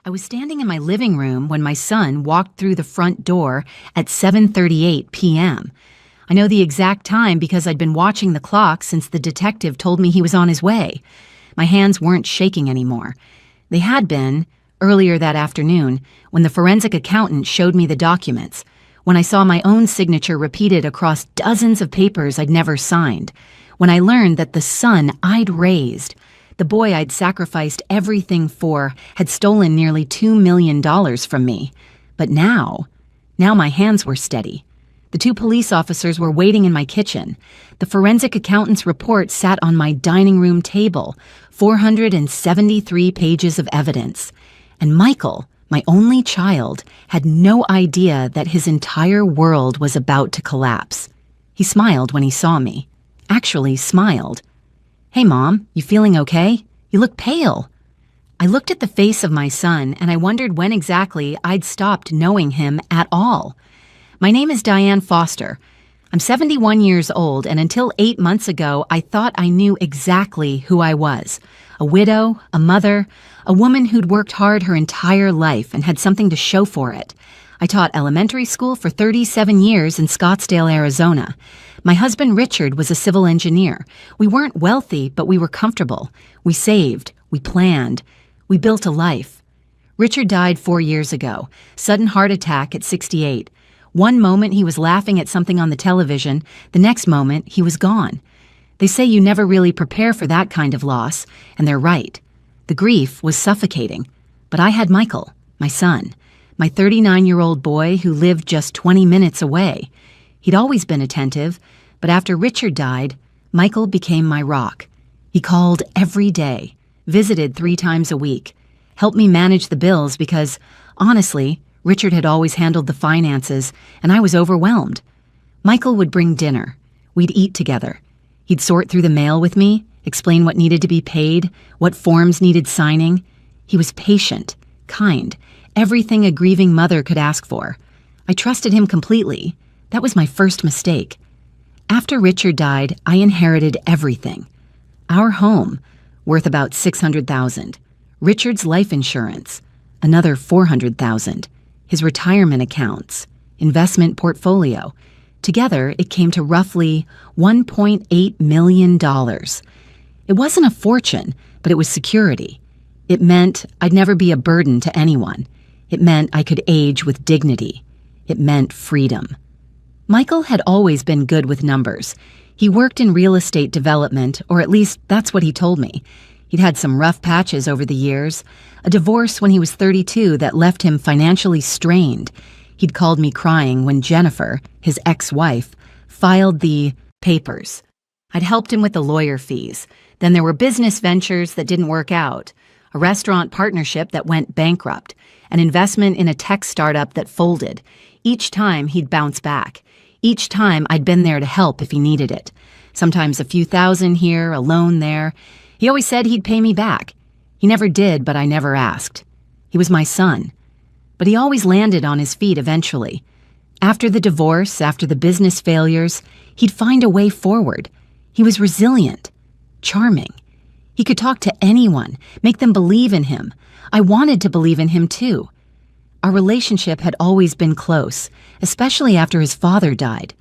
I was standing in my living room when my son walked through the front door at 7:38 p.m. I know the exact time because I'd been watching the clock since the detective told me he was on his way. My hands weren't shaking anymore. They had been earlier that afternoon when the forensic accountant showed me the documents, when I saw my own signature repeated across dozens of papers I'd never signed, when I learned that the son I'd raised, the boy I'd sacrificed everything for, had stolen nearly $2 million from me. But now my hands were steady. The two police officers were waiting in my kitchen. The forensic accountant's report sat on my dining room table, 473 pages of evidence. And Michael, my only child, had no idea that his entire world was about to collapse. He smiled when he saw me. Actually smiled. "Hey, Mom, you feeling okay? You look pale." I looked at the face of my son and I wondered when exactly I'd stopped knowing him at all. My name is Diane Foster. I'm 71 years old, and until 8 months ago, I thought I knew exactly who I was. A widow, a mother, a woman who'd worked hard her entire life and had something to show for it. I taught elementary school for 37 years in Scottsdale, Arizona. My husband Richard was a civil engineer. We weren't wealthy, but we were comfortable. We saved, we planned, we built a life. Richard died 4 years ago, sudden heart attack at 68. One moment he was laughing at something on the television, the next moment he was gone. They say you never really prepare for that kind of loss, and they're right. The grief was suffocating, but I had Michael, my son, my 39-year-old boy who lived just 20 minutes away. He'd always been attentive, but after Richard died, Michael became my rock. He called every day, visited 3 times a week, helped me manage the bills because, honestly, Richard had always handled the finances, and I was overwhelmed. Michael would bring dinner. We'd eat together. He'd sort through the mail with me, explain what needed to be paid, what forms needed signing. He was patient, kind, everything a grieving mother could ask for. I trusted him completely. That was my first mistake. After Richard died, I inherited everything. Our home, worth about $600,000. Richard's life insurance, another $400,000. His retirement accounts, investment portfolio. Together, it came to roughly $1.8 million. It wasn't a fortune, but it was security. It meant I'd never be a burden to anyone. It meant I could age with dignity. It meant freedom. Michael had always been good with numbers. He worked in real estate development, or at least that's what he told me. He'd had some rough patches over the years, a divorce when he was 32 that left him financially strained. He'd called me crying when Jennifer, his ex-wife, filed the papers. I'd helped him with the lawyer fees. Then there were business ventures that didn't work out, a restaurant partnership that went bankrupt, an investment in a tech startup that folded. Each time he'd bounce back. Each time I'd been there to help if he needed it. Sometimes a few thousand here, a loan there. He always said he'd pay me back. He never did, but I never asked. He was my son. But he always landed on his feet eventually. After the divorce, after the business failures, he'd find a way forward. He was resilient, charming. He could talk to anyone, make them believe in him. I wanted to believe in him too. Our relationship had always been close, especially after his father died.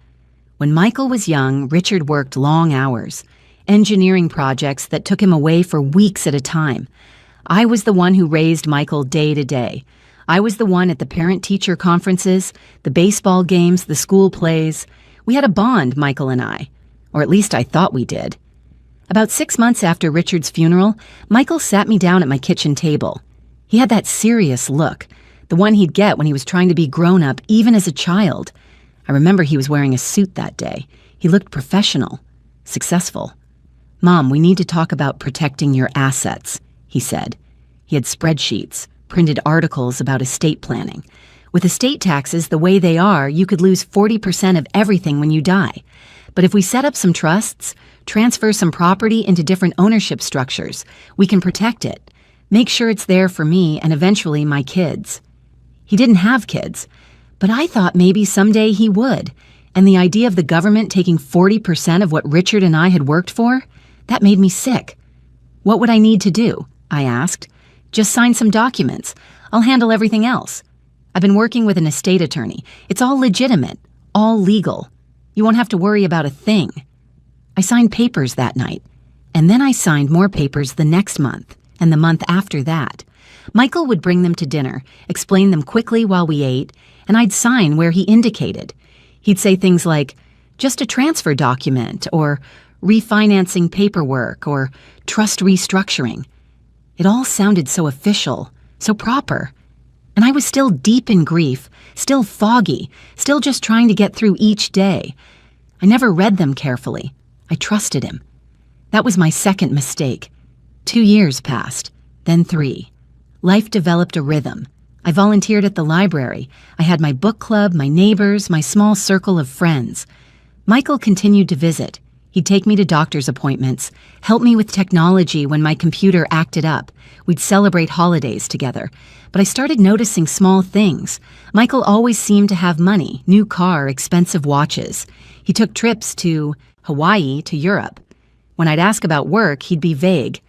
When Michael was young, Richard worked long hours, engineering projects that took him away for weeks at a time. I was the one who raised Michael day to day. I was the one at the parent-teacher conferences, the baseball games, the school plays. We had a bond, Michael and I, or at least I thought we did. About 6 months after Richard's funeral, Michael sat me down at my kitchen table. He had that serious look, the one he'd get when he was trying to be grown up even as a child. I remember he was wearing a suit that day. He looked professional, successful. "Mom, we need to talk about protecting your assets," he said. He had spreadsheets, printed articles about estate planning. With estate taxes the way they are, you could lose 40% of everything when you die. But if we set up some trusts, transfer some property into different ownership structures, we can protect it. Make sure it's there for me and eventually my kids. He didn't have kids, but I thought maybe someday he would. And the idea of the government taking 40% of what Richard and I had worked for, that made me sick. What would I need to do? I asked. Just sign some documents. I'll handle everything else. I've been working with an estate attorney. It's all legitimate, all legal. You won't have to worry about a thing. I signed papers that night, and then I signed more papers the next month, and the month after that. Michael would bring them to dinner, explain them quickly while we ate, and I'd sign where he indicated. He'd say things like, just a transfer document, or refinancing paperwork, or trust restructuring. It all sounded so official, so proper. And I was still deep in grief, still foggy, still just trying to get through each day. I never read them carefully. I trusted him. That was my second mistake. 2 years passed, then 3. Life developed a rhythm. I volunteered at the library. I had my book club, my neighbors, my small circle of friends. Michael continued to visit. He'd take me to doctor's appointments, help me with technology when my computer acted up. We'd celebrate holidays together. But I started noticing small things. Michael always seemed to have money, new car, expensive watches. He took trips to Hawaii, to Europe. When I'd ask about work, he'd be vague.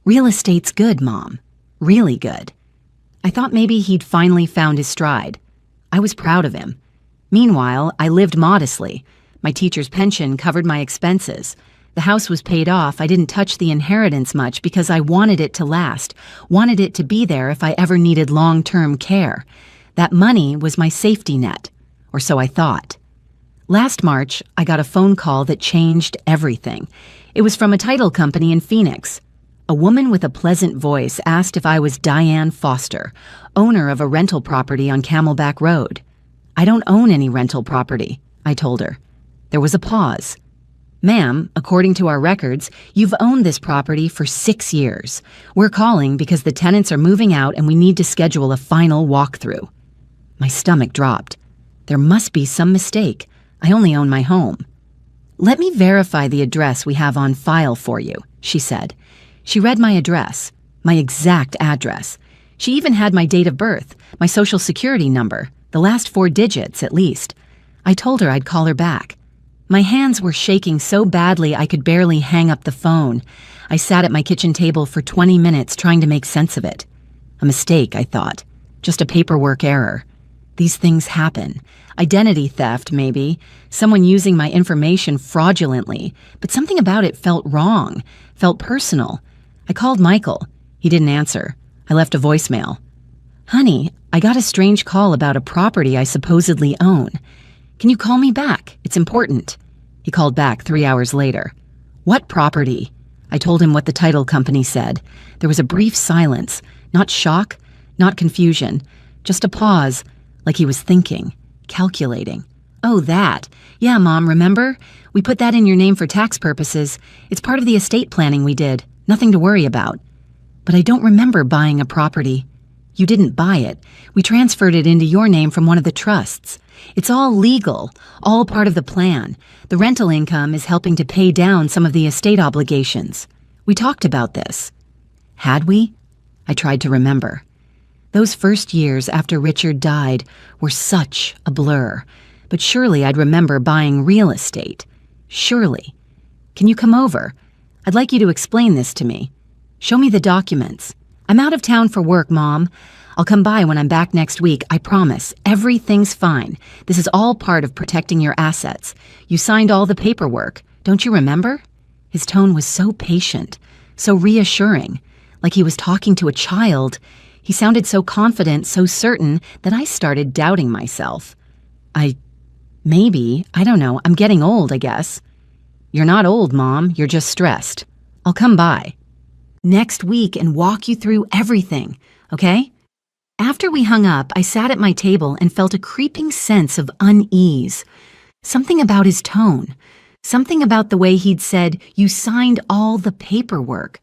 Real estate's good, Mom. Really good. I thought maybe he'd finally found his stride. I was proud of him. Meanwhile, I lived modestly. My teacher's pension covered my expenses. The house was paid off. I didn't touch the inheritance much because I wanted it to last, wanted it to be there if I ever needed long-term care. That money was my safety net, or so I thought. Last March, I got a phone call that changed everything. It was from a title company in Phoenix. A woman with a pleasant voice asked if I was Diane Foster, owner of a rental property on Camelback Road. I don't own any rental property, I told her. There was a pause. Ma'am, according to our records, you've owned this property for 6 years. We're calling because the tenants are moving out and we need to schedule a final walkthrough. My stomach dropped. There must be some mistake. I only own my home. Let me verify the address we have on file for you, she said. She read my address, my exact address. She even had my date of birth, my social security number, the last 4 digits at least. I told her I'd call her back. My hands were shaking so badly I could barely hang up the phone. I sat at my kitchen table for 20 minutes trying to make sense of it. A mistake, I thought. Just a paperwork error. These things happen. Identity theft, maybe. Someone using my information fraudulently. But something about it felt wrong, felt personal. I called Michael. He didn't answer. I left a voicemail. Honey, I got a strange call about a property I supposedly own. Can you call me back? It's important. He called back 3 hours later. What property? I told him what the title company said. There was a brief silence. Not shock, not confusion. Just a pause, like he was thinking, calculating. Oh, that. Yeah, Mom, remember? We put that in your name for tax purposes. It's part of the estate planning we did. Nothing to worry about. But I don't remember buying a property. You didn't buy it. We transferred it into your name from one of the trusts. It's all legal, all part of the plan. The rental income is helping to pay down some of the estate obligations. We talked about this. Had we? I tried to remember. Those first years after Richard died were such a blur. But surely I'd remember buying real estate. Surely. Can you come over? I'd like you to explain this to me. Show me the documents. I'm out of town for work, Mom. I'll come by when I'm back next week, I promise. Everything's fine. This is all part of protecting your assets. You signed all the paperwork. Don't you remember? His tone was so patient, so reassuring, like he was talking to a child. He sounded so confident, so certain, that I started doubting myself. I don't know, I'm getting old, I guess. You're not old, Mom. You're just stressed. I'll come by next week and walk you through everything, okay? After we hung up, I sat at my table and felt a creeping sense of unease. Something about his tone. Something about the way he'd said, you signed all the paperwork.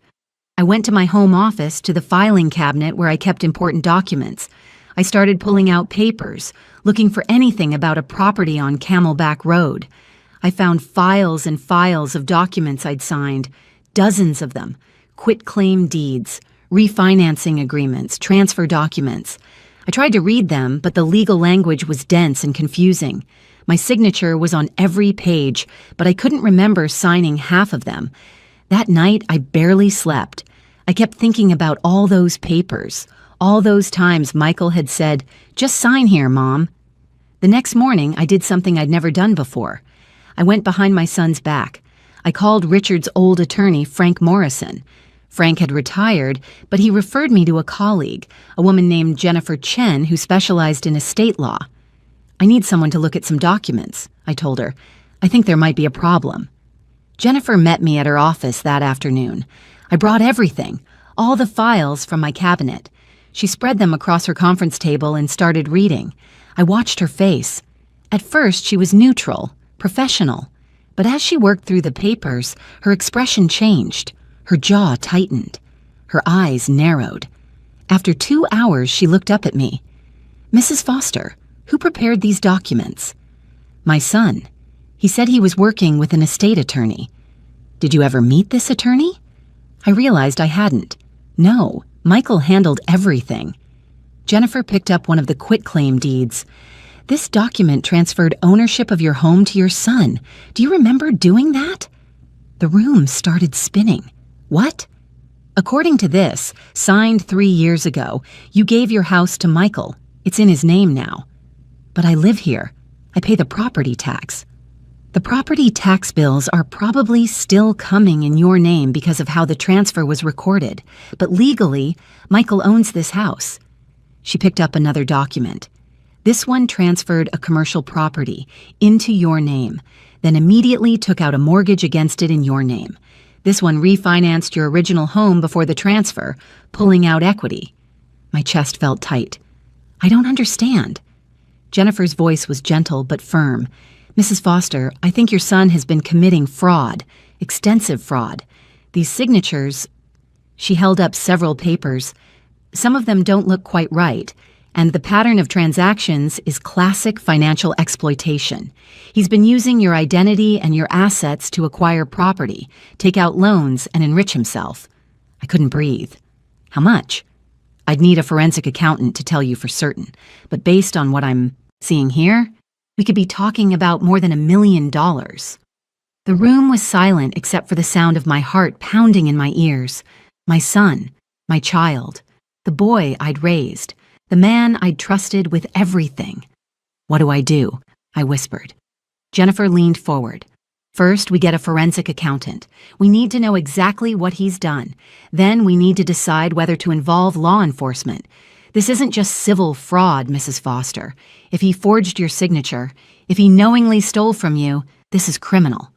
I went to my home office, to the filing cabinet where I kept important documents. I started pulling out papers, looking for anything about a property on Camelback Road. I found files and files of documents I'd signed, dozens of them. Quitclaim deeds, refinancing agreements, transfer documents. I tried to read them, but the legal language was dense and confusing. My signature was on every page, but I couldn't remember signing half of them. That night, I barely slept. I kept thinking about all those papers, All those times Michael had said, "Just sign here, Mom." The next morning, I did something I'd never done before. I went behind my son's back. I called Richard's old attorney, Frank Morrison. Frank had retired, but he referred me to a colleague, a woman named Jennifer Chen, who specialized in estate law. "I need someone to look at some documents," I told her. "I think there might be a problem." Jennifer met me at her office that afternoon. I brought everything, all the files from my cabinet. She spread them across her conference table and started reading. I watched her face. At first, she was neutral, professional. But as she worked through the papers, her expression changed. Her jaw tightened. Her eyes narrowed. After 2 hours, she looked up at me. "Mrs. Foster, who prepared these documents?" "My son. He said he was working with an estate attorney." "Did you ever meet this attorney?" I realized I hadn't. No, Michael handled everything. Jennifer picked up one of the quitclaim deeds. "This document transferred ownership of your home to your son. Do you remember doing that?" The room started spinning. "What?" "According to this, signed 3 years ago, you gave your house to Michael. It's in his name now." "But I live here. I pay the property tax." "The property tax bills are probably still coming in your name because of how the transfer was recorded. But legally, Michael owns this house." She picked up another document. "This one transferred a commercial property into your name, then immediately took out a mortgage against it in your name. This one refinanced your original home before the transfer, pulling out equity." My chest felt tight. "I don't understand." Jennifer's voice was gentle but firm. "Mrs. Foster, I think your son has been committing fraud, extensive fraud. These signatures..." She held up several papers. "Some of them don't look quite right, and the pattern of transactions is classic financial exploitation. He's been using your identity and your assets to acquire property, take out loans, and enrich himself." I couldn't breathe. "How much?" "I'd need a forensic accountant to tell you for certain, but based on what I'm seeing here, we could be talking about more than $1 million. The room was silent except for the sound of my heart pounding in my ears. My son, my child, the boy I'd raised, the man I'd trusted with everything. "What do I do?" I whispered. Jennifer leaned forward. "First, we get a forensic accountant. We need to know exactly what he's done. Then we need to decide whether to involve law enforcement. This isn't just civil fraud, Mrs. Foster. If he forged your signature, if he knowingly stole from you, this is criminal."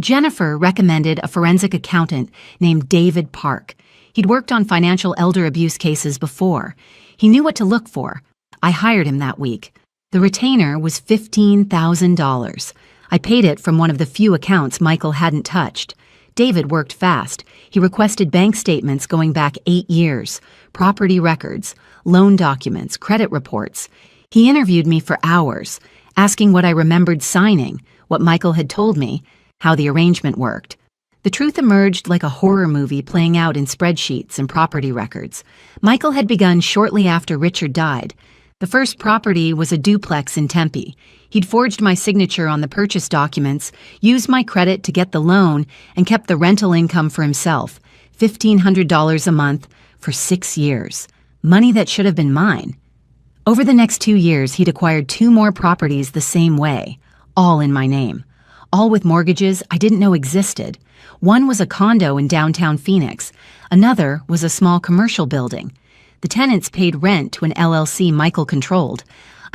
Jennifer recommended a forensic accountant named David Park. He'd worked on financial elder abuse cases before. He knew what to look for. I hired him that week. The retainer was $15,000. I paid it from one of the few accounts Michael hadn't touched. David worked fast. He requested bank statements going back 8 years, property records, loan documents, credit reports. He interviewed me for hours, asking what I remembered signing, what Michael had told me, how the arrangement worked. The truth emerged like a horror movie playing out in spreadsheets and property records. Michael had begun shortly after Richard died. The first property was a duplex in Tempe. He'd forged my signature on the purchase documents, used my credit to get the loan, and kept the rental income for himself, $1,500 a month, for 6 years. Money that should have been mine. Over the next 2 years, he'd acquired 2 more properties the same way, all in my name. All with mortgages I didn't know existed. One was a condo in downtown Phoenix. Another was a small commercial building. The tenants paid rent to an LLC Michael controlled.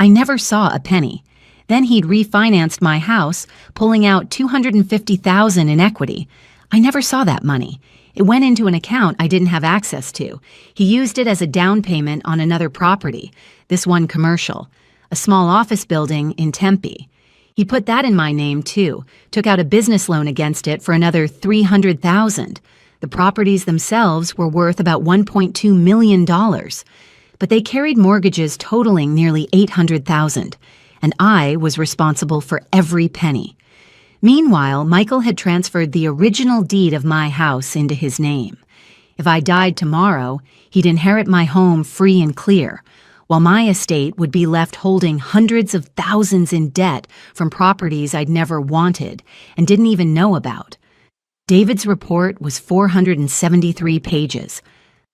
I never saw a penny. Then he'd refinanced my house, pulling out $250,000 in equity. I never saw that money. It went into an account I didn't have access to. He used it as a down payment on another property, this one commercial, a small office building in Tempe. He put that in my name, too, took out a business loan against it for another $300,000. The properties themselves were worth about $1.2 million, but they carried mortgages totaling nearly $800,000, and I was responsible for every penny. Meanwhile, Michael had transferred the original deed of my house into his name. If I died tomorrow, he'd inherit my home free and clear, while my estate would be left holding hundreds of thousands in debt from properties I'd never wanted and didn't even know about. David's report was 473 pages.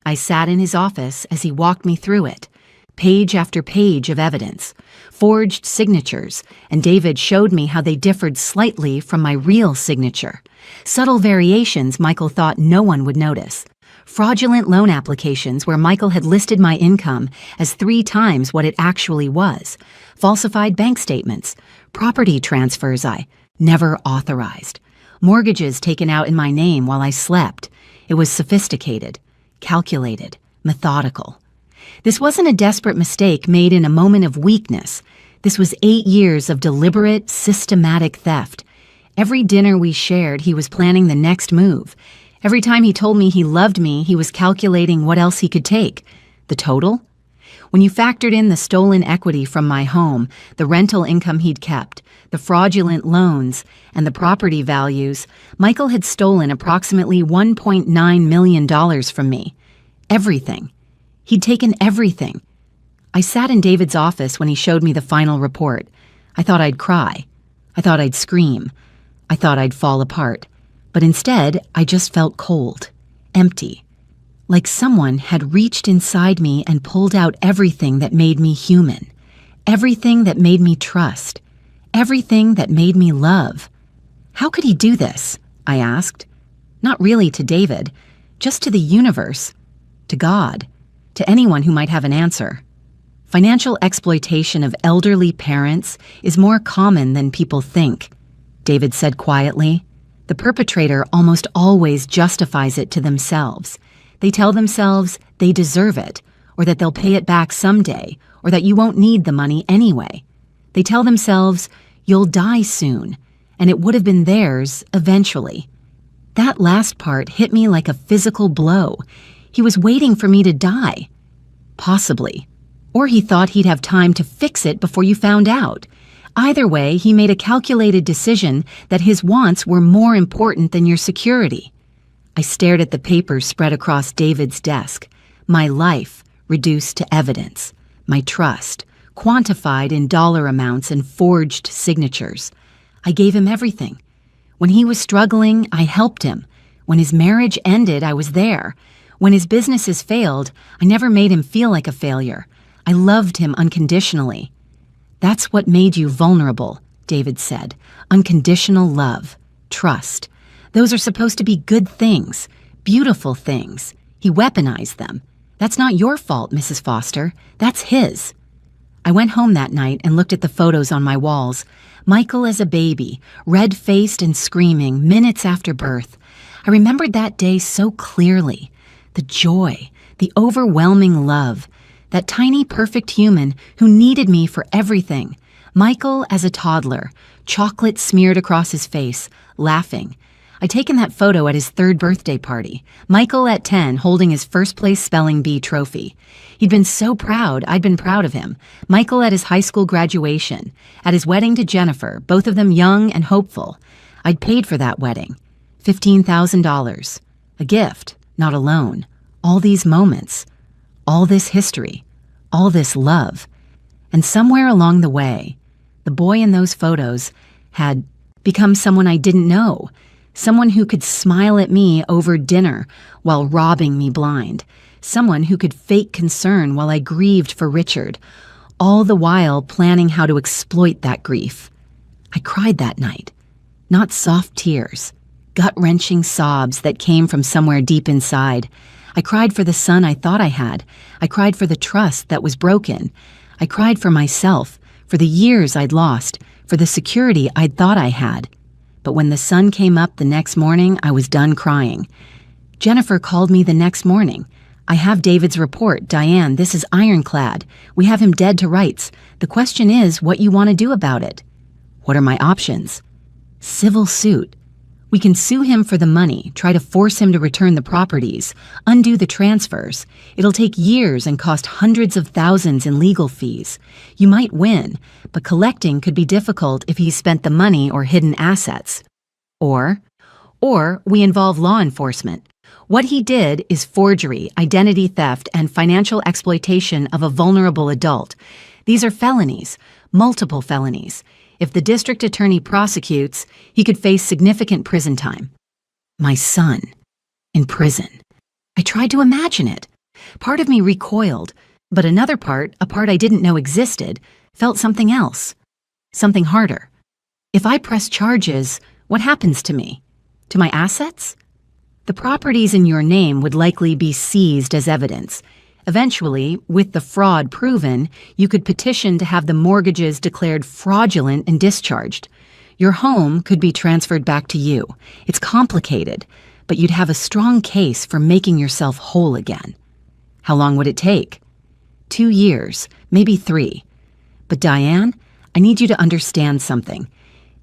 I sat in his office as he walked me through it. Page after page of evidence, forged signatures, and David showed me how they differed slightly from my real signature. Subtle variations Michael thought no one would notice. Fraudulent loan applications where Michael had listed my income as 3 times what it actually was. Falsified bank statements. Property transfers I never authorized. Mortgages taken out in my name while I slept. It was sophisticated, calculated, methodical. This wasn't a desperate mistake made in a moment of weakness. This was 8 years of deliberate, systematic theft. Every dinner we shared, he was planning the next move. Every time he told me he loved me, he was calculating what else he could take. The total? When you factored in the stolen equity from my home, the rental income he'd kept, the fraudulent loans, and the property values, Michael had stolen approximately $1.9 million from me. Everything. He'd taken everything. I sat in David's office when he showed me the final report. I thought I'd cry. I thought I'd scream. I thought I'd fall apart. But instead, I just felt cold, empty. Like someone had reached inside me and pulled out everything that made me human. Everything that made me trust. Everything that made me love. How could he do this? I asked. Not really to David, just to the universe, to God, to anyone who might have an answer. Financial exploitation of elderly parents is more common than people think, David said quietly. The perpetrator almost always justifies it to themselves. They tell themselves they deserve it, or that they'll pay it back someday, or that you won't need the money anyway. They tell themselves, you'll die soon, and it would have been theirs eventually. That last part hit me like a physical blow. He was waiting for me to die. Possibly. Or he thought he'd have time to fix it before you found out. Either way, he made a calculated decision that his wants were more important than your security. I stared at the papers spread across David's desk. My life reduced to evidence. My trust, quantified in dollar amounts and forged signatures. I gave him everything. When he was struggling, I helped him. When his marriage ended, I was there. When his businesses failed, I never made him feel like a failure. I loved him unconditionally. That's what made you vulnerable, David said. Unconditional love, trust. Those are supposed to be good things, beautiful things. He weaponized them. That's not your fault, Mrs. Foster. That's his. I went home that night and looked at the photos on my walls. Michael as a baby, red-faced and screaming, minutes after birth. I remembered that day so clearly. The joy, the overwhelming love. That tiny, perfect human who needed me for everything. Michael as a toddler, chocolate smeared across his face, laughing. I'd taken that photo at his 3rd birthday party. Michael at 10 holding his first-place spelling bee trophy. He'd been so proud, I'd been proud of him. Michael at his high school graduation. At his wedding to Jennifer, both of them young and hopeful. I'd paid for that wedding. $15,000. A gift, not a loan. All these moments. All this history, all this love. And somewhere along the way, the boy in those photos had become someone I didn't know, someone who could smile at me over dinner while robbing me blind, someone who could fake concern while I grieved for Richard, all the while planning how to exploit that grief. I cried that night, not soft tears, gut-wrenching sobs that came from somewhere deep inside. I cried for the son I thought I had. I cried for the trust that was broken. I cried for myself, for the years I'd lost, for the security I'd thought I had. But when the sun came up the next morning, I was done crying. Jennifer called me the next morning. I have David's report. Diane, this is ironclad. We have him dead to rights. The question is what you want to do about it. What are my options? Civil suit. We can sue him for the money, try to force him to return the properties, undo the transfers. It'll take years and cost hundreds of thousands in legal fees. You might win, but collecting could be difficult if he's spent the money or hidden assets. Or we involve law enforcement. What he did is forgery, identity theft, and financial exploitation of a vulnerable adult. These are felonies, multiple felonies. If the district attorney prosecutes, he could face significant prison time. My son, in prison. I tried to imagine it. Part of me recoiled, but another part, a part I didn't know existed, felt something else. Something harder. If I press charges, what happens to me? To my assets? The properties in your name would likely be seized as evidence. Eventually, with the fraud proven, you could petition to have the mortgages declared fraudulent and discharged. Your home could be transferred back to you. It's complicated, but you'd have a strong case for making yourself whole again. How long would it take? 2 years, maybe 3. But Diane, I need you to understand something.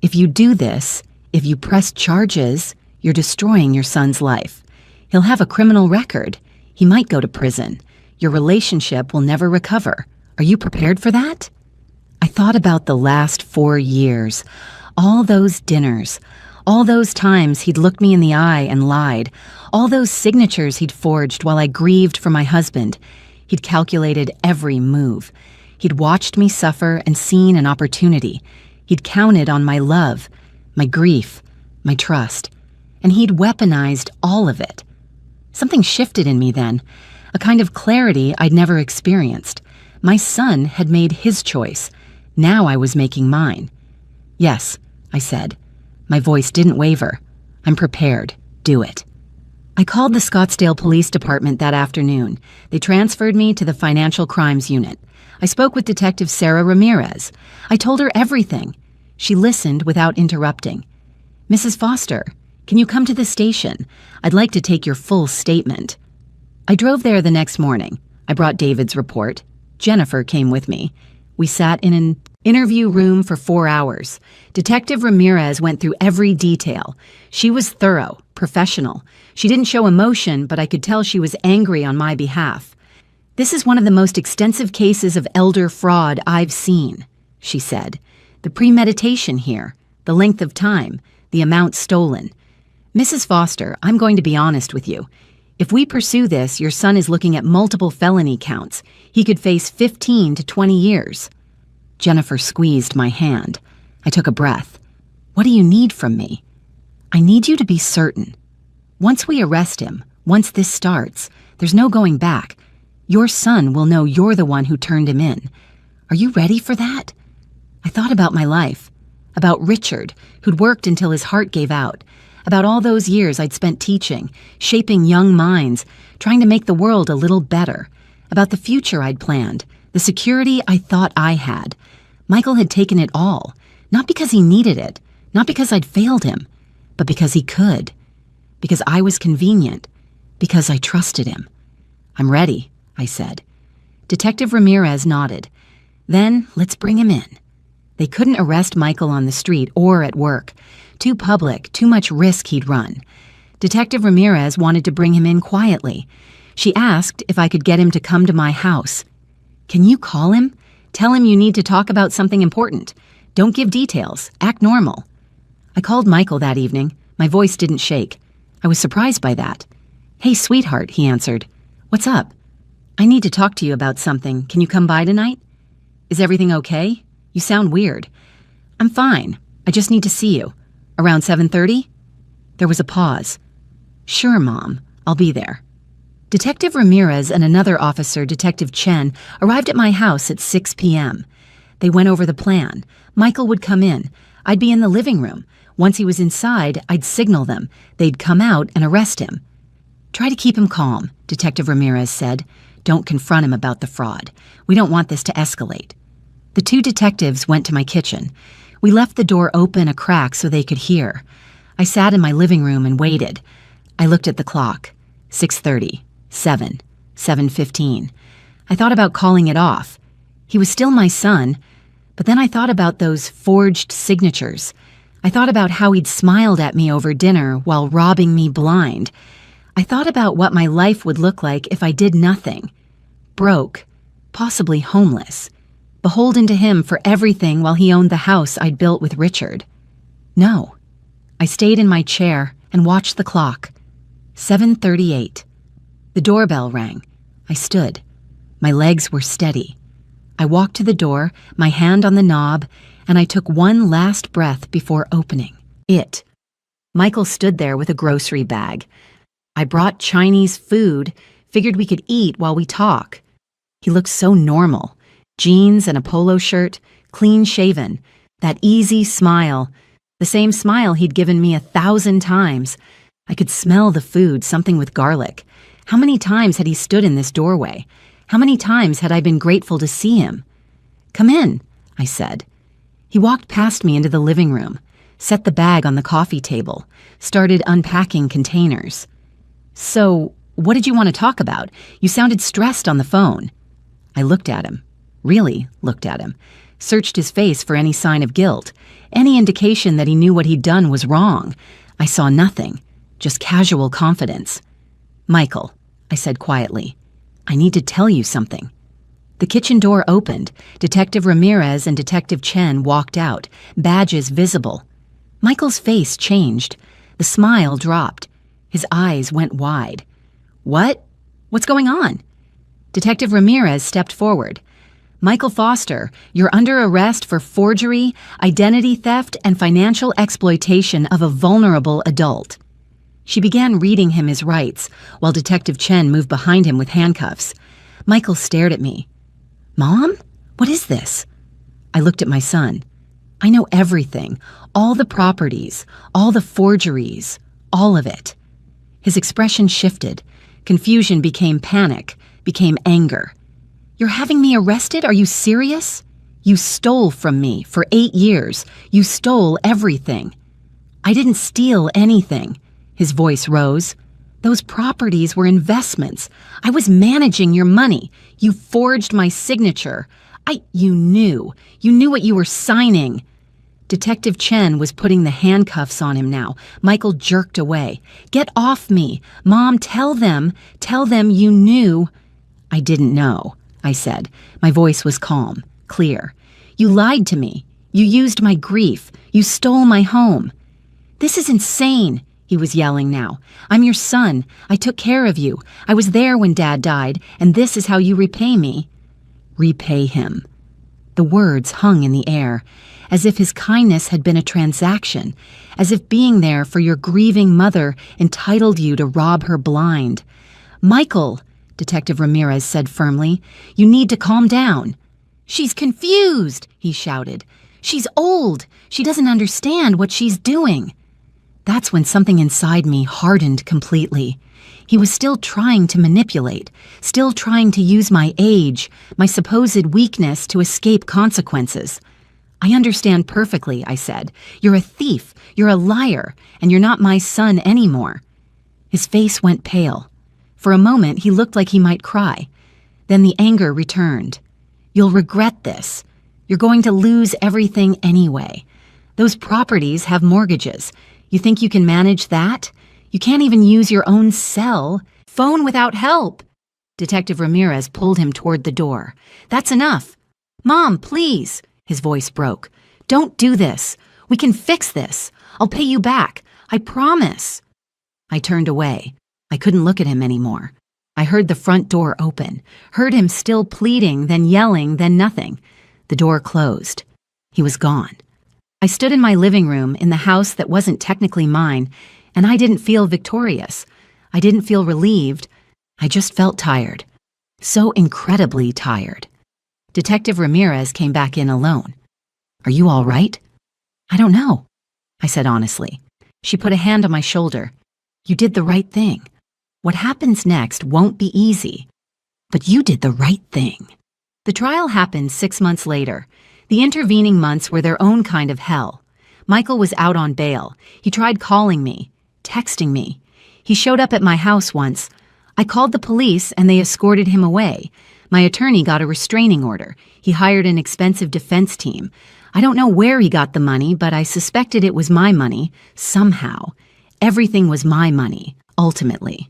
If you do this, if you press charges, you're destroying your son's life. He'll have a criminal record. He might go to prison. Your relationship will never recover. Are you prepared for that? I thought about the last 4 years, all those dinners, all those times he'd looked me in the eye and lied, all those signatures he'd forged while I grieved for my husband. He'd calculated every move. He'd watched me suffer and seen an opportunity. He'd counted on my love, my grief, my trust, and he'd weaponized all of it. Something shifted in me then, a kind of clarity I'd never experienced. My son had made his choice. Now I was making mine. Yes, I said. My voice didn't waver. I'm prepared. Do it. I called the Scottsdale Police Department that afternoon. They transferred me to the Financial Crimes Unit. I spoke with Detective Sarah Ramirez. I told her everything. She listened without interrupting. Mrs. Foster, can you come to the station? I'd like to take your full statement. I drove there the next morning. I brought David's report. Jennifer came with me. We sat in an interview room for 4 hours. Detective Ramirez went through every detail. She was thorough, professional. She didn't show emotion, but I could tell she was angry on my behalf. This is one of the most extensive cases of elder fraud I've seen, she said. The premeditation here, the length of time, the amount stolen. Mrs. Foster, I'm going to be honest with you. If we pursue this, your son is looking at multiple felony counts. He could face 15 to 20 years. Jennifer squeezed my hand. I took a breath. What do you need from me? I need you to be certain. Once we arrest him, once this starts, there's no going back. Your son will know you're the one who turned him in. Are you ready for that? I thought about my life, about Richard, who'd worked until his heart gave out, about all those years I'd spent teaching, shaping young minds, trying to make the world a little better, about the future I'd planned, the security I thought I had. Michael had taken it all, not because he needed it, not because I'd failed him, but because he could, because I was convenient, because I trusted him. I'm ready, I said. Detective Ramirez nodded. Then let's bring him in. They couldn't arrest Michael on the street or at work. Too public, too much risk he'd run. Detective Ramirez wanted to bring him in quietly. She asked if I could get him to come to my house. Can you call him? Tell him you need to talk about something important. Don't give details. Act normal. I called Michael that evening. My voice didn't shake. I was surprised by that. Hey, sweetheart, he answered. What's up? I need to talk to you about something. Can you come by tonight? Is everything okay? You sound weird. I'm fine. I just need to see you. Around 7:30? There was a pause. Sure, Mom. I'll be there. Detective Ramirez and another officer, Detective Chen, arrived at my house at 6 p.m. They went over the plan. Michael would come in. I'd be in the living room. Once he was inside, I'd signal them. They'd come out and arrest him. Try to keep him calm, Detective Ramirez said. Don't confront him about the fraud. We don't want this to escalate. The 2 detectives went to my kitchen. We left the door open a crack so they could hear. I sat in my living room and waited. I looked at the clock. 6:30, 7, 7:15. I thought about calling it off. He was still my son, but then I thought about those forged signatures. I thought about how he'd smiled at me over dinner while robbing me blind. I thought about what my life would look like if I did nothing. Broke, possibly homeless, beholden to him for everything while he owned the house I'd built with Richard. No. I stayed in my chair and watched the clock. 7:38. The doorbell rang. I stood. My legs were steady. I walked to the door, my hand on the knob, and I took one last breath before opening it. Michael stood there with a grocery bag. I brought Chinese food, Figured we could eat while we talk. He looked so normal. Jeans and a polo shirt, clean shaven, that easy smile, the same smile he'd given me 1,000 times. I could smell the food, something with garlic. How many times had he stood in this doorway? How many times had I been grateful to see him? "Come in," I said. He walked past me into the living room, set the bag on the coffee table, started unpacking containers. "So, what did you want to talk about? You sounded stressed on the phone." I looked at him, really looked at him, searched his face for any sign of guilt, any indication that he knew what he'd done was wrong. I saw nothing, just casual confidence. "Michael," I said quietly, "I need to tell you something." The kitchen door opened. Detective Ramirez and Detective Chen walked out, badges visible. Michael's face changed. The smile dropped. His eyes went wide. "What? What's going on?" Detective Ramirez stepped forward. "Michael Foster, you're under arrest for forgery, identity theft, and financial exploitation of a vulnerable adult." She began reading him his rights, while Detective Chen moved behind him with handcuffs. Michael stared at me. "Mom? What is this?" I looked at my son. "I know everything, all the properties, all the forgeries, all of it." His expression shifted. Confusion became panic, became anger. "You're having me arrested? Are you serious? You stole from me for 8 years. You stole everything." "I didn't steal anything." His voice rose. "Those properties were investments. I was managing your money. You forged my signature. You knew what you were signing." Detective Chen was putting the handcuffs on him now. Michael jerked away. "Get off me. Mom, tell them you knew." "I didn't know," I said. My voice was calm, clear. "You lied to me. You used my grief. You stole my home." "This is insane," he was yelling now. "I'm your son. I took care of you. I was there when Dad died, and this is how you repay me." Repay him. The words hung in the air, as if his kindness had been a transaction, as if being there for your grieving mother entitled you to rob her blind. "Michael," Detective Ramirez said firmly, "you need to calm down." "She's confused," he shouted. "She's old. She doesn't understand what she's doing." That's when something inside me hardened completely. He was still trying to manipulate, still trying to use my age, my supposed weakness to escape consequences. "I understand perfectly," I said. "You're a thief, you're a liar, and you're not my son anymore." His face went pale. For a moment, he looked like he might cry. Then the anger returned. "You'll regret this. You're going to lose everything anyway. Those properties have mortgages. You think you can manage that? You can't even use your own cell. Phone without help." Detective Ramirez pulled him toward the door. "That's enough." "Mom, please." His voice broke. "Don't do this. We can fix this. I'll pay you back. I promise." I turned away. I couldn't look at him anymore. I heard the front door open, heard him still pleading, then yelling, then nothing. The door closed. He was gone. I stood in my living room in the house that wasn't technically mine, and I didn't feel victorious. I didn't feel relieved. I just felt tired. So incredibly tired. Detective Ramirez came back in alone. "Are you all right?" "I don't know," I said honestly. She put a hand on my shoulder. "You did the right thing. What happens next won't be easy, but you did the right thing." The trial happened 6 months later. The intervening months were their own kind of hell. Michael was out on bail. He tried calling me, texting me. He showed up at my house once. I called the police and they escorted him away. My attorney got a restraining order. He hired an expensive defense team. I don't know where he got the money, but I suspected it was my money, somehow. Everything was my money, ultimately.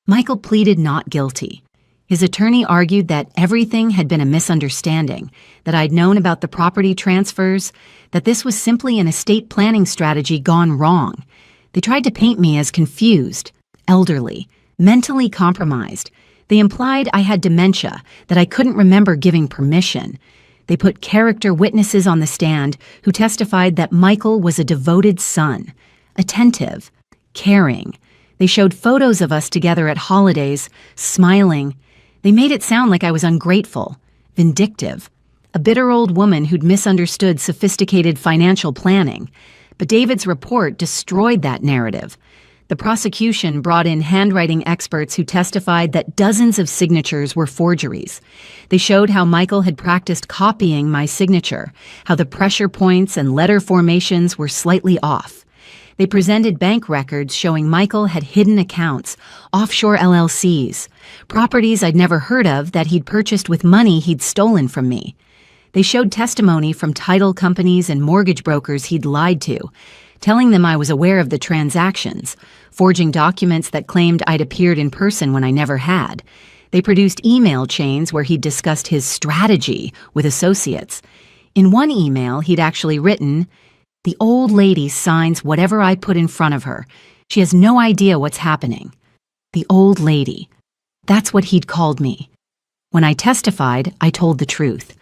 Michael pleaded not guilty. His attorney argued that everything had been a misunderstanding, that I'd known about the property transfers, that this was simply an estate planning strategy gone wrong. They tried to paint me as confused, elderly, mentally compromised. They implied I had dementia, that I couldn't remember giving permission. They put character witnesses on the stand who testified that Michael was a devoted son, attentive, caring. They showed photos of us together at holidays, smiling. They made it sound like I was ungrateful, vindictive, a bitter old woman who'd misunderstood sophisticated financial planning. But David's report destroyed that narrative. The prosecution brought in handwriting experts who testified that dozens of signatures were forgeries. They showed how Michael had practiced copying my signature, how the pressure points and letter formations were slightly off. They presented bank records showing Michael had hidden accounts, offshore LLCs, properties I'd never heard of that he'd purchased with money he'd stolen from me. They showed testimony from title companies and mortgage brokers he'd lied to, telling them I was aware of the transactions, forging documents that claimed I'd appeared in person when I never had. They produced email chains where he'd discussed his strategy with associates. In one email, he'd actually written, "The old lady signs whatever I put in front of her. She has no idea what's happening." The old lady. That's what he'd called me. When I testified, I told the truth.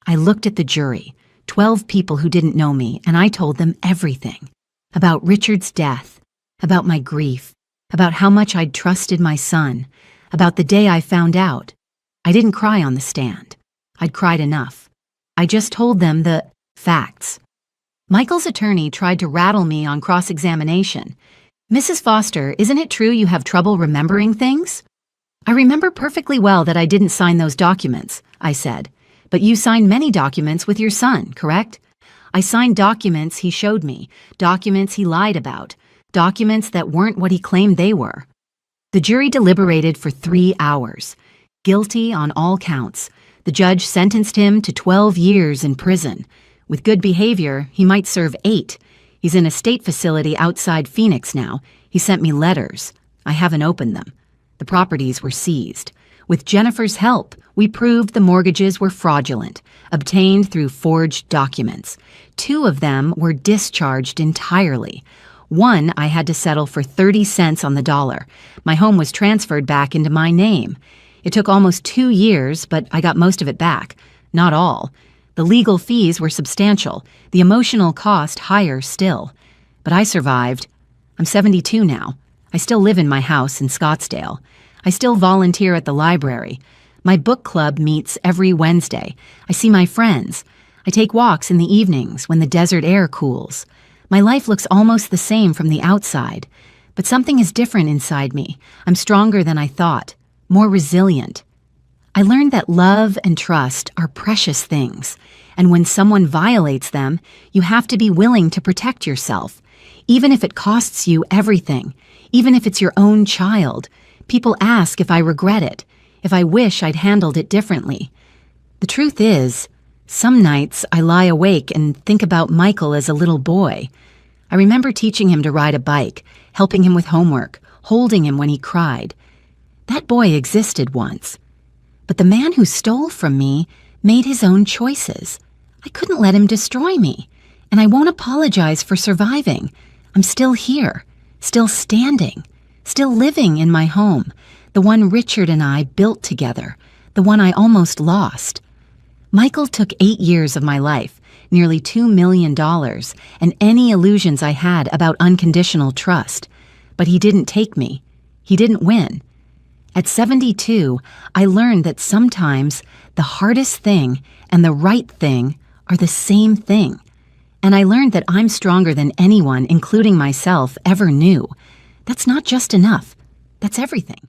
I looked at the jury, 12 people who didn't know me, and I told them everything. About Richard's death, about my grief, about how much I'd trusted my son, about the day I found out. I didn't cry on the stand. I'd cried enough. I just told them the facts. Michael's attorney tried to rattle me on cross-examination. "Mrs. Foster, isn't it true you have trouble remembering things?" "I remember perfectly well that I didn't sign those documents," I said. "But you signed many documents with your son, correct?" "I signed documents he showed me, documents he lied about, documents that weren't what he claimed they were." The jury deliberated for 3 hours. Guilty on all counts. The judge sentenced him to 12 years in prison. With good behavior, he might serve 8. He's in a state facility outside Phoenix now. He sent me letters. I haven't opened them. The properties were seized. With Jennifer's help, we proved the mortgages were fraudulent, obtained through forged documents. 2 of them were discharged entirely. One I had to settle for 30 cents on the dollar. My home was transferred back into my name. It took almost 2 years, but I got most of it back. Not all. The legal fees were substantial, the emotional cost higher still. But I survived. I'm 72 now. I still live in my house in Scottsdale. I still volunteer at the library. My book club meets every Wednesday. I see my friends. I take walks in the evenings when the desert air cools. My life looks almost the same from the outside, but something is different inside me. I'm stronger than I thought, more resilient. I learned that love and trust are precious things, and when someone violates them, you have to be willing to protect yourself, even if it costs you everything, even if it's your own child. People ask if I regret it, if I wish I'd handled it differently. The truth is, some nights I lie awake and think about Michael as a little boy. I remember teaching him to ride a bike, helping him with homework, holding him when he cried. That boy existed once. But the man who stole from me made his own choices. I couldn't let him destroy me, and I won't apologize for surviving. I'm still here, still standing, still living in my home, the one Richard and I built together, the one I almost lost. Michael took 8 years of my life, nearly $2 million, and any illusions I had about unconditional trust. But he didn't take me. He didn't win. At 72, I learned that sometimes the hardest thing and the right thing are the same thing. And I learned that I'm stronger than anyone, including myself, ever knew. That's not just enough. That's everything.